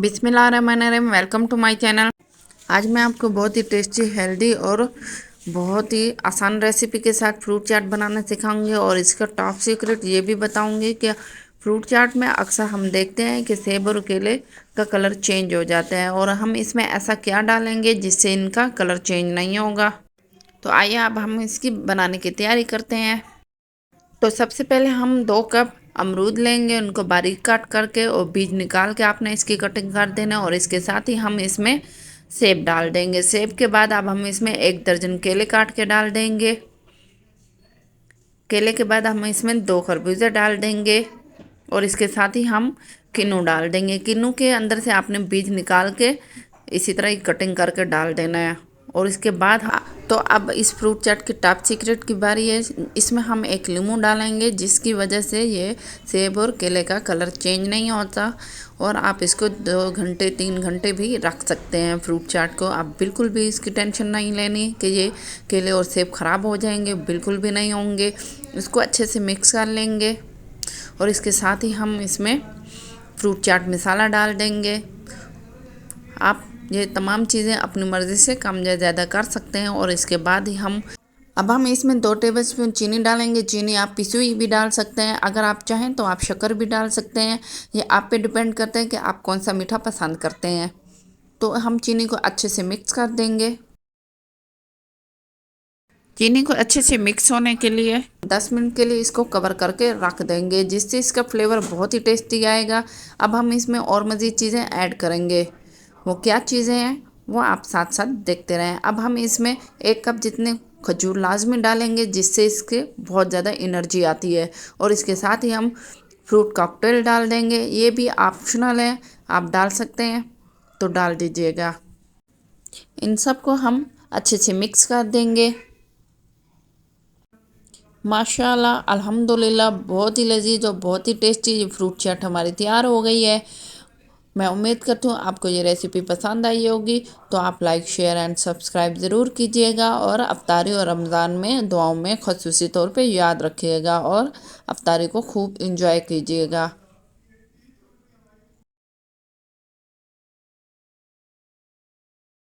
बिस्मिल्लाहिर्रहमानिर्रहीम। Welcome to my channel. आज मैं आपको बहुत ही टेस्टी, हेल्दी और बहुत ही आसान रेसिपी के साथ फ्रूट चाट बनाना सिखाऊंगी और इसका टॉप सीक्रेट ये भी बताऊंगी कि फ्रूट चाट में अक्सर हम देखते हैं कि सेब और केले का कलर चेंज हो जाता है और हम इसमें ऐसा क्या डालेंगे जिससे इनका कलर चेंज नहीं होगा। तो आइए अब हम इसकी बनाने की तैयारी करते हैं। तो सबसे पहले हम 2 कप अमरूद लेंगे, उनको बारीक काट करके और बीज निकाल के आपने इसकी कटिंग कर देना और इसके साथ ही हम इसमें सेब डाल देंगे। सेब के बाद अब हम इसमें 1 दर्जन केले काट के डाल देंगे। केले के बाद हम इसमें 2 खरबूजे डाल देंगे और इसके साथ ही हम किन्नू डाल देंगे। किन्नू के अंदर से आपने बीज निकाल के इसी तरह ही कटिंग करके डाल देना है। और इसके बाद तो अब इस फ्रूट चाट की टॉप सीक्रेट की बारी है। इसमें हम 1 नींबू डालेंगे जिसकी वजह से ये सेब और केले का कलर चेंज नहीं होता और आप इसको 2 घंटे 3 घंटे भी रख सकते हैं। फ्रूट चाट को आप बिल्कुल भी इसकी टेंशन नहीं लेनी कि ये केले और सेब ख़राब हो जाएंगे, बिल्कुल भी नहीं होंगे। इसको अच्छे से मिक्स कर लेंगे और इसके साथ ही हम इसमें फ्रूट चाट मसाला डाल देंगे। आप ये तमाम चीज़ें अपनी मर्ज़ी से कम या ज़्यादा कर सकते हैं। और इसके बाद ही हम इसमें 2 टेबलस्पून चीनी डालेंगे। चीनी आप पिसी हुई भी डाल सकते हैं, अगर आप चाहें तो आप शक्कर भी डाल सकते हैं। ये आप पे डिपेंड करते हैं कि आप कौन सा मीठा पसंद करते हैं। तो हम चीनी को अच्छे से मिक्स कर देंगे। चीनी को अच्छे से मिक्स होने के लिए 10 मिनट के लिए इसको कवर करके रख देंगे, जिससे इसका फ्लेवर बहुत ही टेस्टी आएगा। अब हम इसमें और मज़ीद चीज़ें ऐड करेंगे। वो क्या चीज़ें हैं वो आप साथ साथ देखते रहें। अब हम इसमें 1 कप जितने खजूर लाजमी डालेंगे, जिससे इसके बहुत ज़्यादा एनर्जी आती है। और इसके साथ ही हम फ्रूट कॉकटेल डाल देंगे। ये भी ऑप्शनल है, आप डाल सकते हैं तो डाल दीजिएगा। इन सब को हम अच्छे से मिक्स कर देंगे। माशाल्लाह अल्हम्दुलिल्लाह बहुत ही लजीज और बहुत ही टेस्टी ये फ्रूट चाट हमारी तैयार हो गई है। मैं उम्मीद करती हूँ आपको ये रेसिपी पसंद आई होगी। तो आप लाइक, शेयर एंड सब्सक्राइब ज़रूर कीजिएगा और अफ्तारी और रमज़ान में दुआओं में ख़ुसूसी तौर पे याद रखिएगा और अफ्तारी को खूब इंजॉय कीजिएगा।